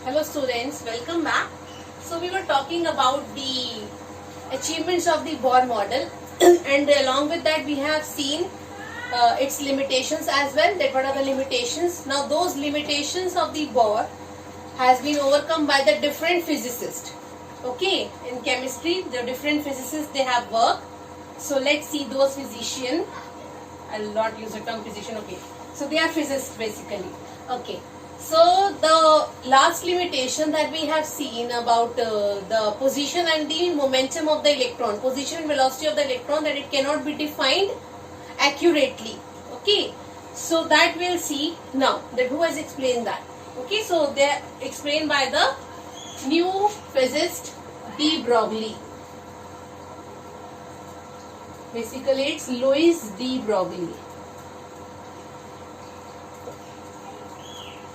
Hello students, welcome back. So we were talking about the achievements of the Bohr model and along with that we have seen its limitations as well, that what are the limitations. Now those limitations of the Bohr has been overcome by the different physicists. Okay, in chemistry the different physicists they have worked. So let's see those physicians. I'll not use the term physician, okay. So they are physicists basically. Okay. So the last limitation that we have seen about the position and the momentum of the electron, position and velocity of the electron, that it cannot be defined accurately. Okay. So that we'll see now. That who has explained that? Okay. So they are explained by the new physicist de Broglie. Basically it's Louis de Broglie.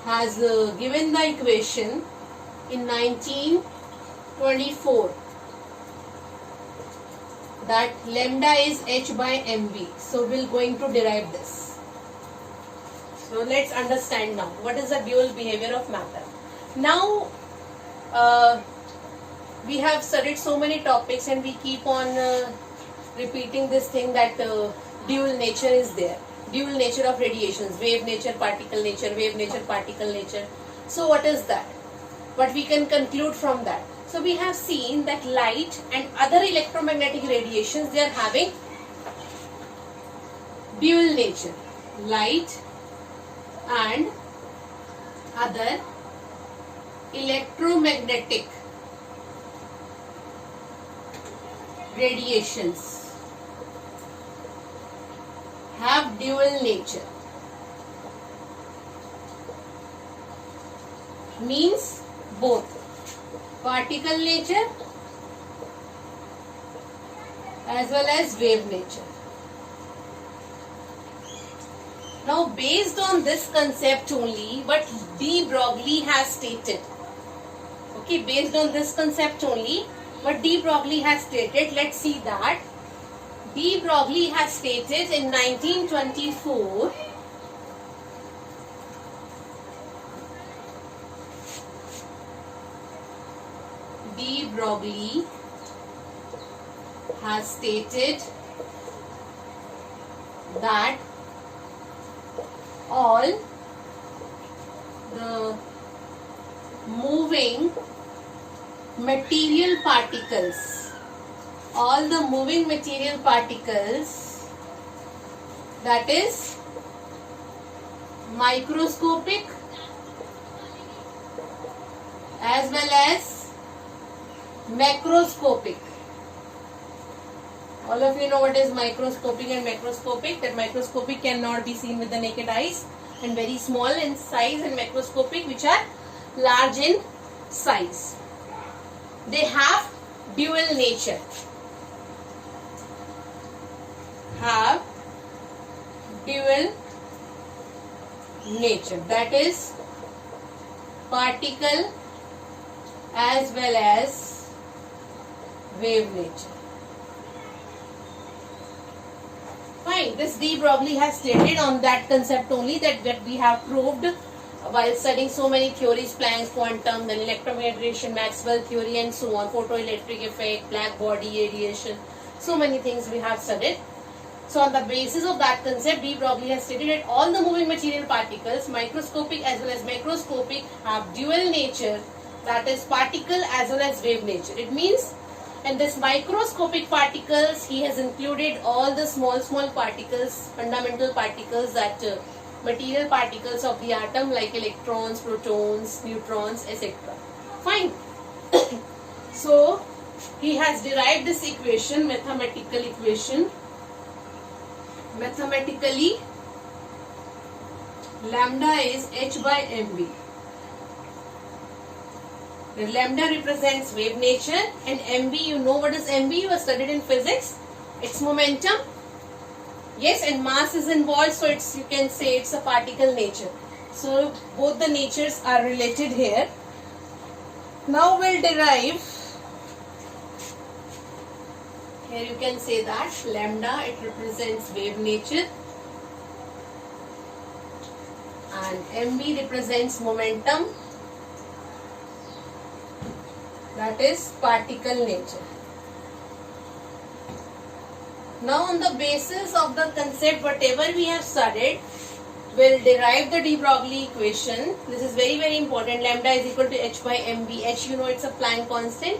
Has given the equation in 1924 that lambda is h by mv. So we're going to derive this. So let's understand now what is the dual behavior of matter. Now we have studied so many topics and we keep on repeating this thing that dual nature is there. Dual nature of radiations, wave nature, particle nature, wave nature, particle nature. So what is that? What we can conclude from that? So we have seen that light and other electromagnetic radiations, they are having dual nature. Light and other electromagnetic radiations have dual nature. Means both particle nature as well as wave nature. Now based on this concept only, what de Broglie has stated. Okay, based on this concept only, what de Broglie has stated, let's see that. De Broglie has stated in 1924 de Broglie has stated that all the moving material particles, all the moving material particles, that is microscopic as well as macroscopic. All of you know what is microscopic and macroscopic. That microscopic cannot be seen with the naked eyes and very small in size, and macroscopic which are large in size. They have dual nature. Have dual nature, that is particle as well as wave nature. Fine, this de Broglie has stated on that concept only, that we have proved while studying so many theories, Planck's quantum, then electromagnetic radiation, Maxwell theory and so on, photoelectric effect, black body radiation, so many things we have studied. So on the basis of that concept, de Broglie has stated that all the moving material particles, microscopic as well as macroscopic, have dual nature, that is particle as well as wave nature. It means in this microscopic particles, he has included all the small particles, fundamental particles, that material particles of the atom like electrons, protons, neutrons, etc. Fine. So he has derived this equation, mathematical equation. Mathematically, lambda is h by mv. The lambda represents wave nature and mv, you know what is mv, you have studied in physics. It's momentum. Yes, and mass is involved, so it's, you can say it's a particle nature. So both the natures are related here. Now we'll derive. Here you can say that lambda, it represents wave nature and mv represents momentum that is particle nature. Now on the basis of the concept whatever we have studied, we'll derive the de Broglie equation. This is very very important. Lambda is equal to h by mv. H, you know, it's a Planck constant.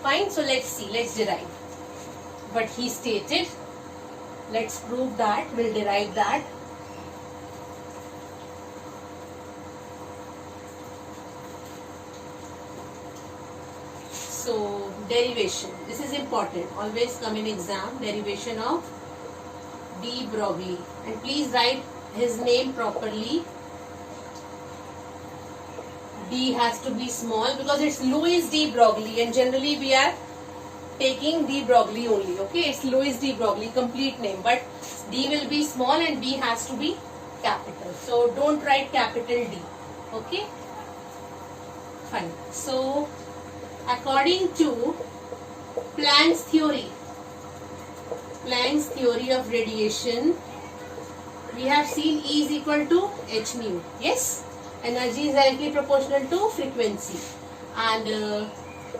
Fine, so let's see, let's derive what he stated. Let's prove that, we'll derive that. So derivation, this is important, always come in exam, derivation of de Broglie, and please write his name properly. D has to be small because it's Louis de Broglie, and generally we are taking de Broglie only, okay? It's Louis de Broglie, complete name, but D will be small and B has to be capital. So don't write capital D, okay? Fine. So according to Planck's theory of radiation, we have seen E is equal to h nu. Yes, energy is directly proportional to frequency, and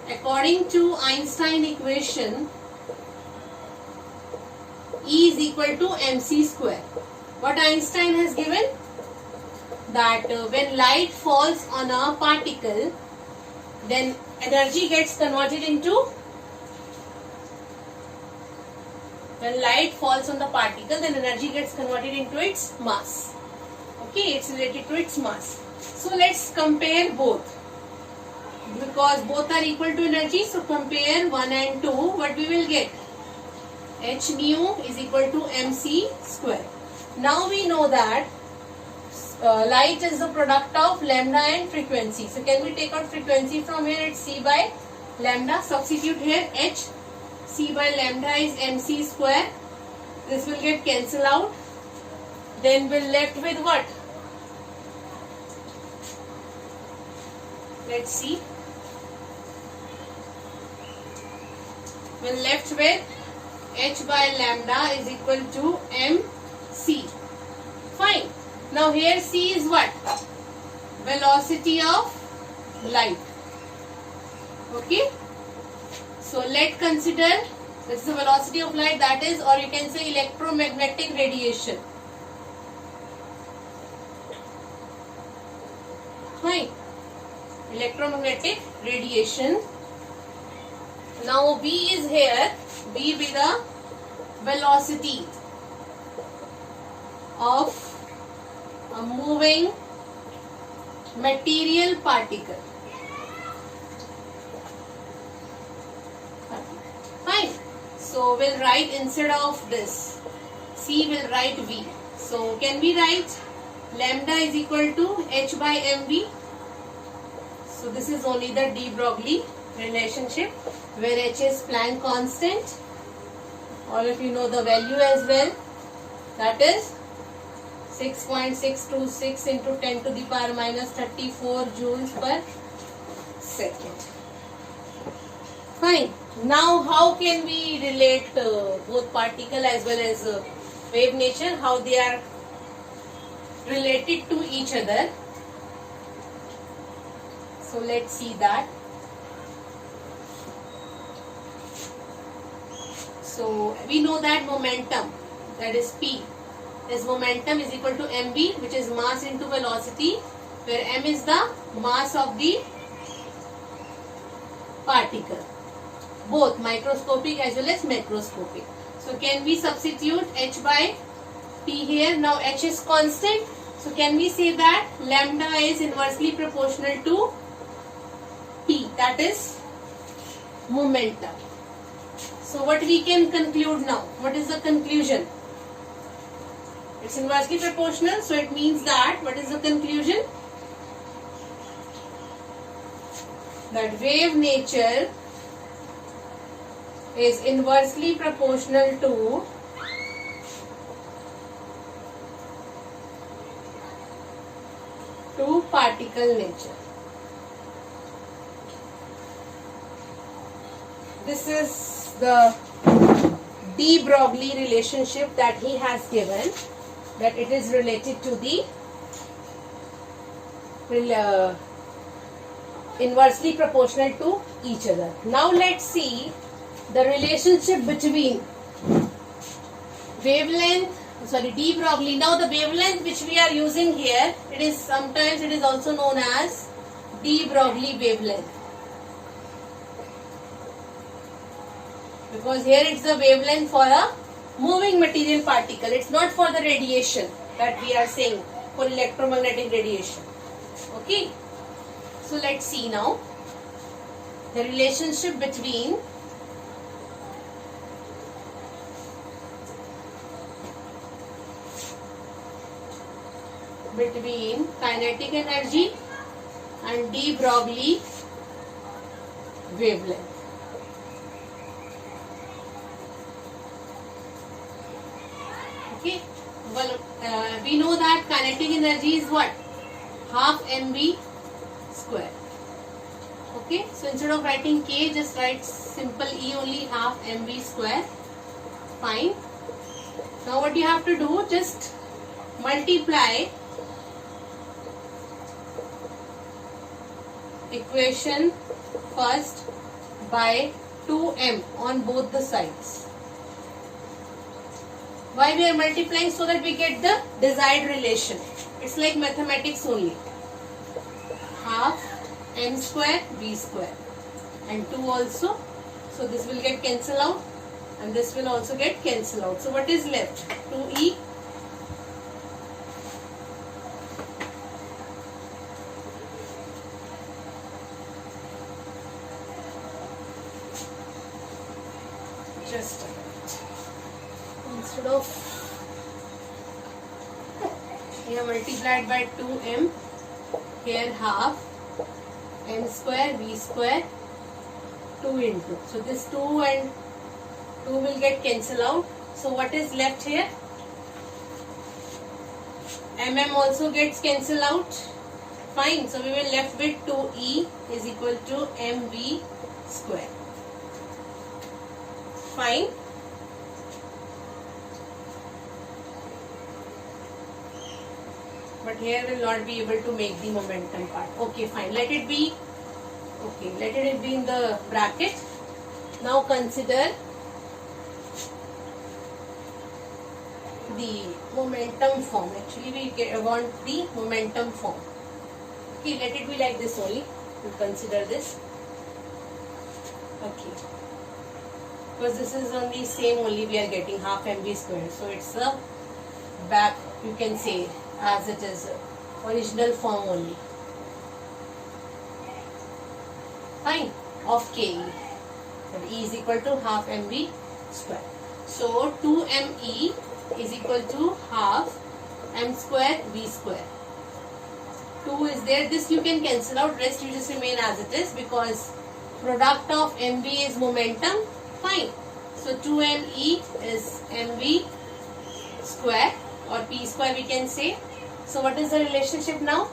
according to Einstein equation, E is equal to mc square. What Einstein has given? That when light falls on a particle, then energy gets converted into, when light falls on the particle, then energy gets converted into its mass. Okay, it's related to its mass. So let's compare both, because both are equal to energy. So compare 1 and 2. What we will get? H nu is equal to mc square. Now we know that light is the product of lambda and frequency. So can we take out frequency from here? It's c by lambda. Substitute here h. C by lambda is mc square. This will get cancelled out. Then we're left with what? Let's see. We're left with h by lambda is equal to mc. Fine. Now here c is what? Velocity of light. Okay. So let's consider this is the velocity of light, that is, or you can say electromagnetic radiation. Fine. Electromagnetic radiation. Now v is here. V be the velocity of a moving material particle. Fine. So we'll write, instead of this C, we'll write V. So can we write lambda is equal to h by mv? So this is only the de Broglie relationship, where h is Planck constant. All of you know the value as well. That is 6.626 into 10 to the power minus 34 joules per second. Fine. Now how can we relate both particle as well as wave nature, how they are related to each other? So let's see that. So we know that momentum, that is P, is momentum is equal to mv, which is mass into velocity, where m is the mass of the particle, both microscopic as well as macroscopic. So can we substitute h by p here? Now h is constant, so can we say that lambda is inversely proportional to p, that is momentum. So what we can conclude now? What is the conclusion? It's inversely proportional, so it means that, what is the conclusion? That wave nature is inversely proportional to particle nature. This is the de Broglie relationship that he has given, that it is related to the inversely proportional to each other. Now let's see the relationship between wavelength, sorry, de Broglie. Now the wavelength which we are using here, it is sometimes it is also known as de Broglie wavelength, because here it's the wavelength for a moving material particle. It's not for the radiation that we are saying, for electromagnetic radiation. Okay, so let's see now the relationship between kinetic energy and de Broglie wavelength. Okay, well, we know that kinetic energy is what? Half mv square. Okay, so instead of writing k, just write simple E only, half mv square. Fine. Now what you have to do, just multiply equation first by 2m on both the sides. Why we are multiplying? So that we get the desired relation. It's like mathematics only. Half m square v square and 2 also. So this will get cancelled out and this will also get cancelled out. So what is left? 2e just a minute. Instead of here multiplied by 2m, here half m square v square 2 into. So this 2 and 2 will get cancelled out. So what is left here? mm also gets cancelled out. Fine. So we will left with 2e is equal to mv square. Fine. But here will not be able to make the momentum part. Okay, fine. Let it be. Okay, let it be in the bracket. Now consider the momentum form. Actually, we want the momentum form. Okay, let it be like this only. We'll consider this. Okay. Because this is on the same only, we are getting half mv square. So it's a back, you can say, as it is original form only. Fine. Of Ke. That E is equal to half mv square. So 2me is equal to half m square v square. 2 is there. This you can cancel out. Rest you just remain as it is, because product of mv is momentum. Fine. So 2me is mv square or p square we can say. So what is the relationship now?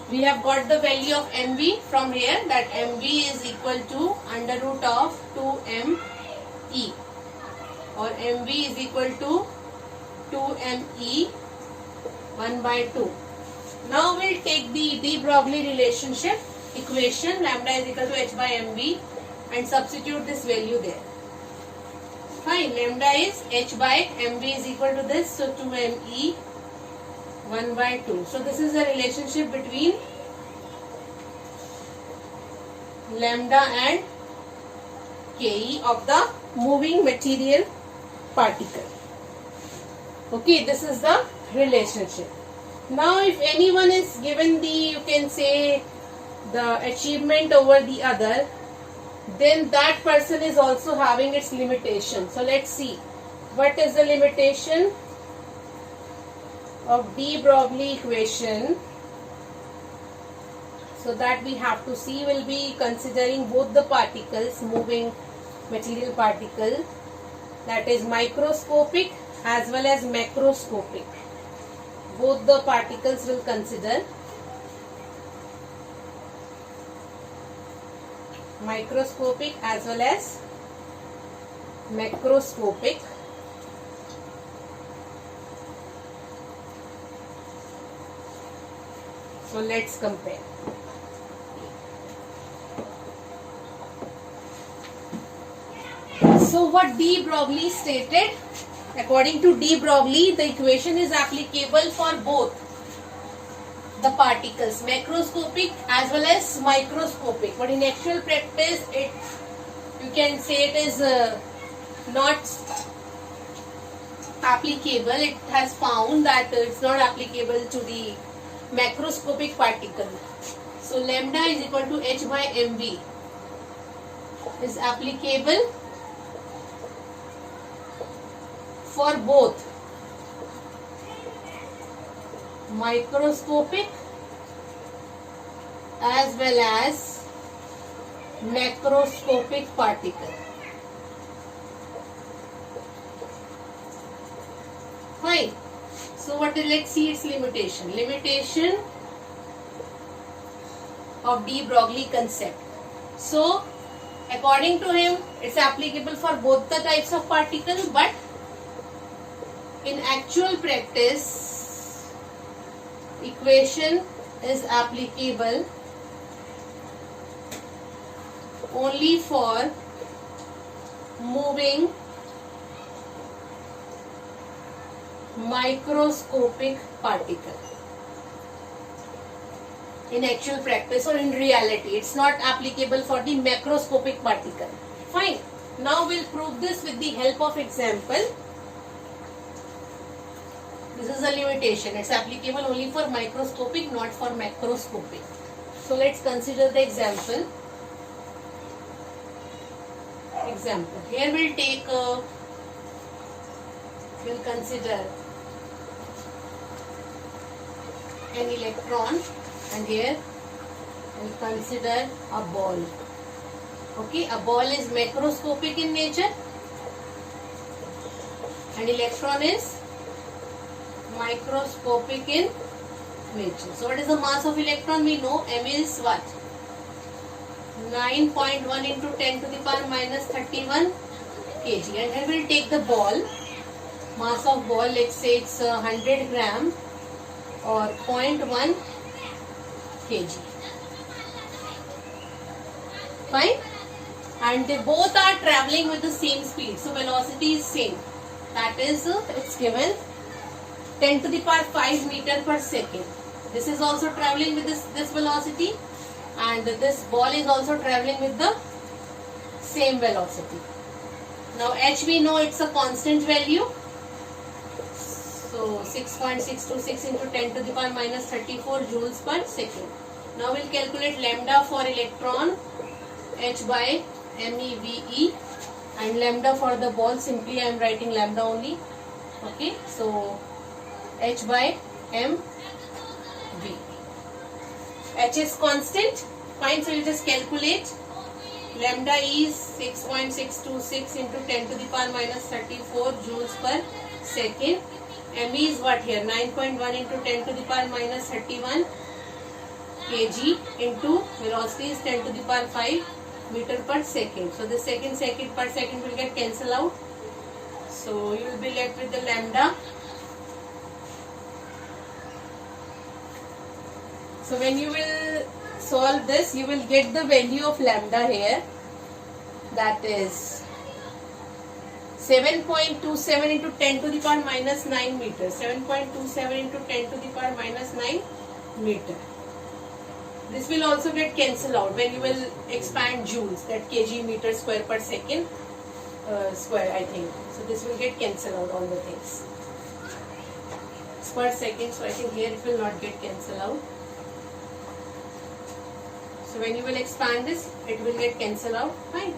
We have got the value of mv from here, that mv is equal to under root of 2me, or mv is equal to 2me 1 by 2. Now we'll take the de Broglie relationship equation, lambda is equal to h by mv, and substitute this value there. Fine, lambda is h by mv is equal to this, so 2me 1 by 2. So this is the relationship between lambda and Ke of the moving material particle. Okay, this is the relationship. Now if anyone is given the, you can say, the achievement over the other, then that person is also having its limitation. So let's see, what is the limitation of de Broglie equation? So that we have to see, will be considering both the particles, moving material particle, that is microscopic as well as macroscopic. Both the particles will consider. Microscopic as well as macroscopic. So let's compare. So what de Broglie stated, according to de Broglie, the equation is applicable for both the particles, macroscopic as well as microscopic. But in actual practice, you can say it is not applicable. It has found that it's not applicable to the macroscopic particle. So lambda is equal to h by mv is applicable for both microscopic as well as macroscopic particle. Fine. So let's see its limitation. Limitation of de Broglie concept. So according to him, it's applicable for both the types of particles, but in actual practice, equation is applicable only for moving microscopic particle. In actual practice or in reality, it's not applicable for the macroscopic particle. Fine. Now we'll prove this with the help of example. This is a limitation. It's applicable only for microscopic, not for macroscopic. So let's consider the example. Here we'll consider an electron, and here we'll consider a ball. Okay, a ball is macroscopic in nature and electron is microscopic in nature. So what is the mass of electron? We know m is what? 9.1 into 10 to the power minus 31 kg. And then we'll take the ball. Mass of ball, let's say it's 100 gram or 0.1 kg. Fine. And they both are traveling with the same speed. So velocity is same. That is, it's given 10 to the power 5 meter per second. This is also traveling with this velocity, and this ball is also traveling with the same velocity. Now h we know it's a constant value. So 6.626 into 10 to the power minus 34 joules per second. Now we'll calculate lambda for electron, h by MeVe, and lambda for the ball, simply I am writing lambda only. Okay, so h by mv. H is constant. Fine, so you just calculate. Lambda is 6.626 into 10 to the power minus 34 joules per second. Me is what here? 9.1 into 10 to the power minus 31 kg into velocity is 10 to the power 5 meter per second. So the second per second will get cancelled out. So you will be left with the lambda. So when you will solve this, you will get the value of lambda here. That is 7.27 into 10 to the power minus 9 meter. 7.27 into 10 to the power minus 9 meter. This will also get cancelled out when you will expand joules, that kg meter square per second square, I think. So this will get cancelled out, all the things. It's per second, so I think here it will not get cancelled out. So when you will expand this, it will get cancelled out. Fine.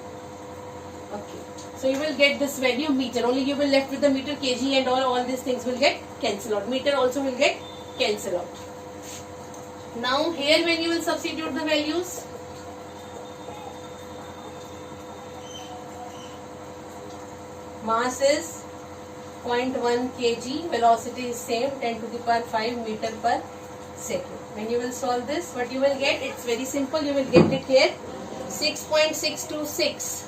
Okay. So you will get this value meter. Only you will left with the meter, kg, and all these things will get cancelled out. Meter also will get cancelled out. Now here when you will substitute the values, mass is 0.1 kg, velocity is same, 10 to the power 5 meter per second. When you will solve this, what you will get? It's very simple. You will get it here, 6.626.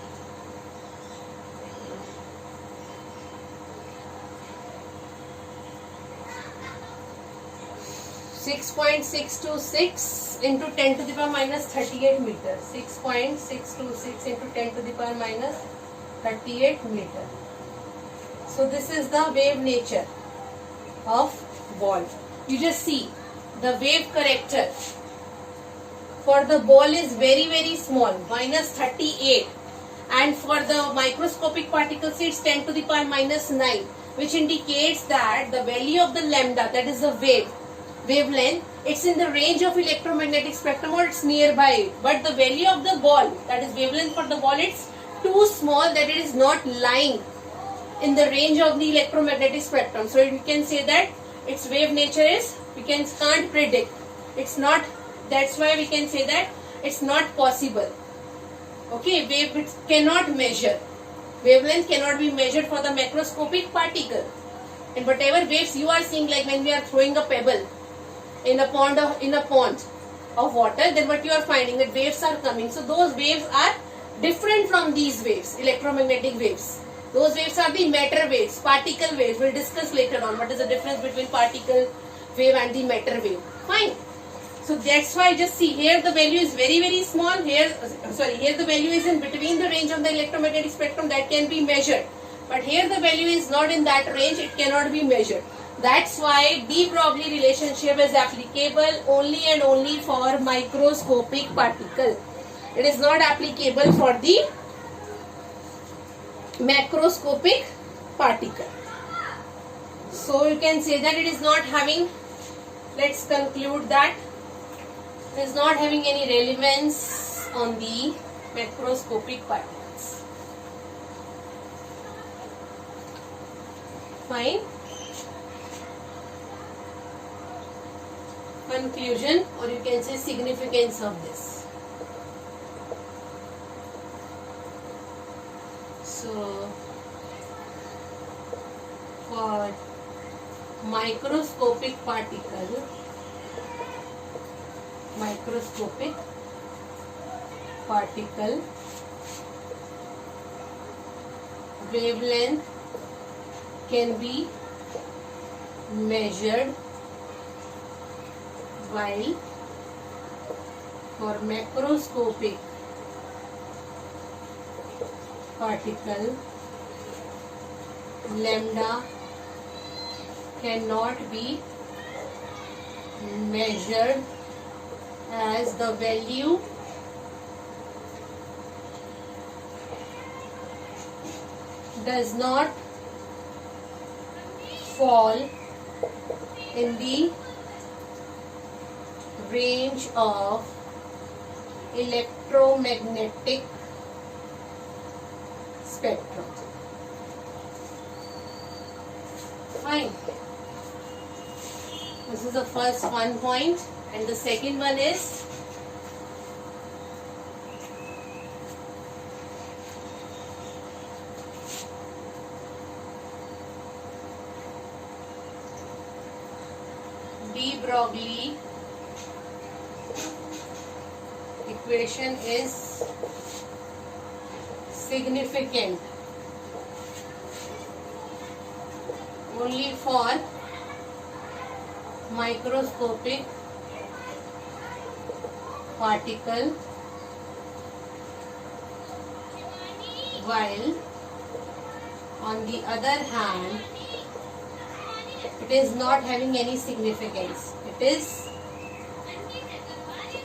6.626 into 10 to the power minus 38 meter. 6.626 into 10 to the power minus 38 meter. So this is the wave nature of ball. You just see the wave character for the ball is very very small, minus 38, and for the microscopic particles it's 10 to the power minus 9, which indicates that the value of the lambda, that is the wavelength, it's in the range of electromagnetic spectrum or it's nearby it. But the value of the ball, that is wavelength for the ball, it's too small that it is not lying in the range of the electromagnetic spectrum. So we can say that its wave nature is, we can't predict. It's not, that's why we can say that it's not possible. Okay, wave it cannot measure. Wavelength cannot be measured for the macroscopic particle. And whatever waves you are seeing, like when we are throwing a pebble in a pond of water, then what you are finding, that waves are coming. So those waves are different from these waves, electromagnetic waves. Those waves are the matter waves, particle waves. We'll discuss later on what is the difference between particle wave and the matter wave. Fine. So that's why just see here the value is very very small. Here the value is in between the range of the electromagnetic spectrum that can be measured. But here the value is not in that range, it cannot be measured. That's why de Broglie relationship is applicable only and only for microscopic particle. It is not applicable for the macroscopic particle. So you can say that it is not having, let's conclude that it is not having any relevance on the macroscopic particles. Fine. Conclusion, or you can say significance of this. So for microscopic particle, wavelength can be measured, while for macroscopic particle lambda cannot be measured, as the value does not fall in the range of electromagnetic spectrum. Fine. This is the first one point, and the second one is de Broglie equation is significant only for microscopic particle, while on the other hand it is not having any significance. It is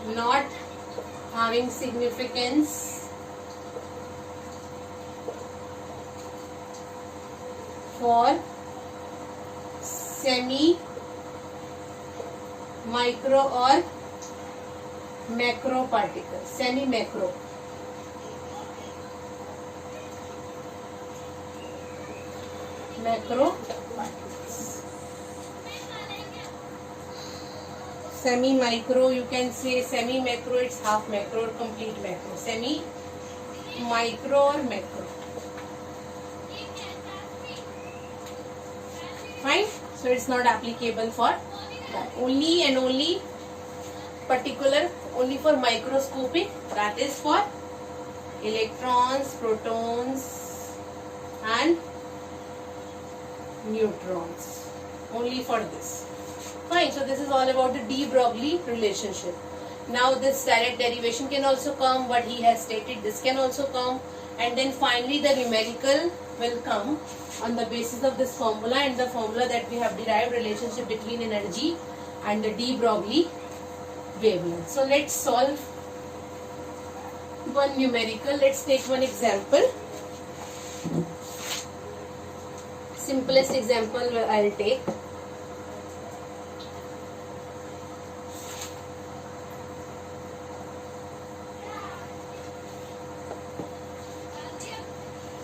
not having significance for semi, micro or macro particles. Semi-macro. Macro particles. Semi-micro, you can say semi-macro, it's half macro or complete macro. Semi-micro or macro. Fine. So it's not applicable for that. Only and only particular, only for microscopic, that is for electrons, protons and neutrons. Only for this. Fine. So this is all about the de Broglie relationship. Now this direct derivation can also come, what he has stated, this can also come, and then finally the numerical will come on the basis of this formula and the formula that we have derived, relationship between energy and the de Broglie wavelength. So let's solve one numerical. Let's take one example. Simplest example I'll take.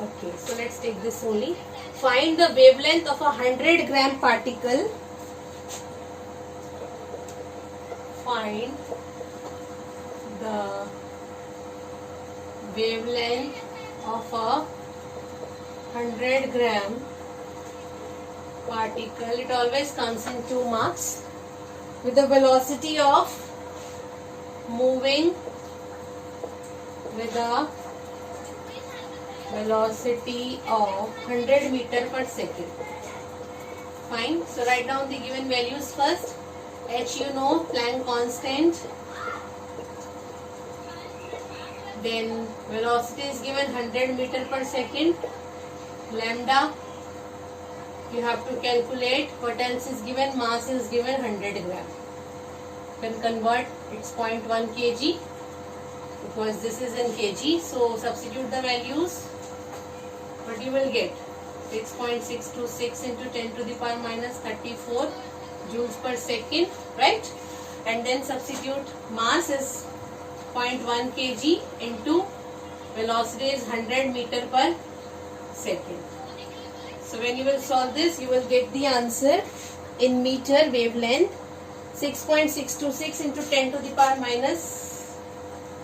Okay, so let's take this only. Find the wavelength of a 100-gram particle. Find the wavelength of a 100-gram particle. It always comes in 2 marks. With the velocity of moving with a velocity of 100 meter per second. Fine. So write down the given values first. H you know, Planck constant. Then velocity is given 100 meter per second. Lambda you have to calculate. What else is given? Mass is given 100 gram. When convert, it's 0.1 kg because this is in kg. So substitute the values. What you will get? 6.626 into 10 to the power minus 34 joules per second, right? And then substitute mass is 0.1 kg into velocity is 100 meter per second. So when you will solve this, you will get the answer in meter wavelength 6.626 into 10 to the power minus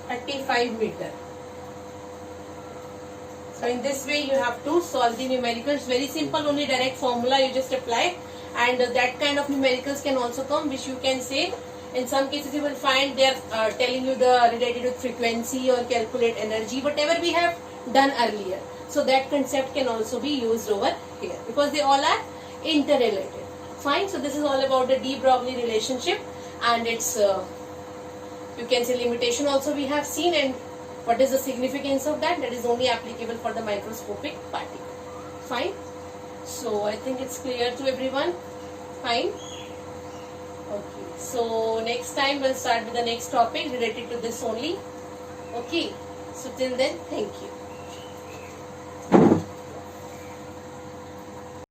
35 meter. So in this way you have to solve the numericals. Very simple, only direct formula you just apply, and that kind of numericals can also come, which you can say in some cases you will find they are telling you the related with frequency or calculate energy, whatever we have done earlier. So that concept can also be used over here because they all are interrelated. Fine. So this is all about the de Broglie relationship, and its you can say limitation also we have seen, and what is the significance of that? That is only applicable for the microscopic particle. Fine. So I think it's clear to everyone. Fine. Okay. So next time we'll start with the next topic related to this only. Okay. So till then, thank you.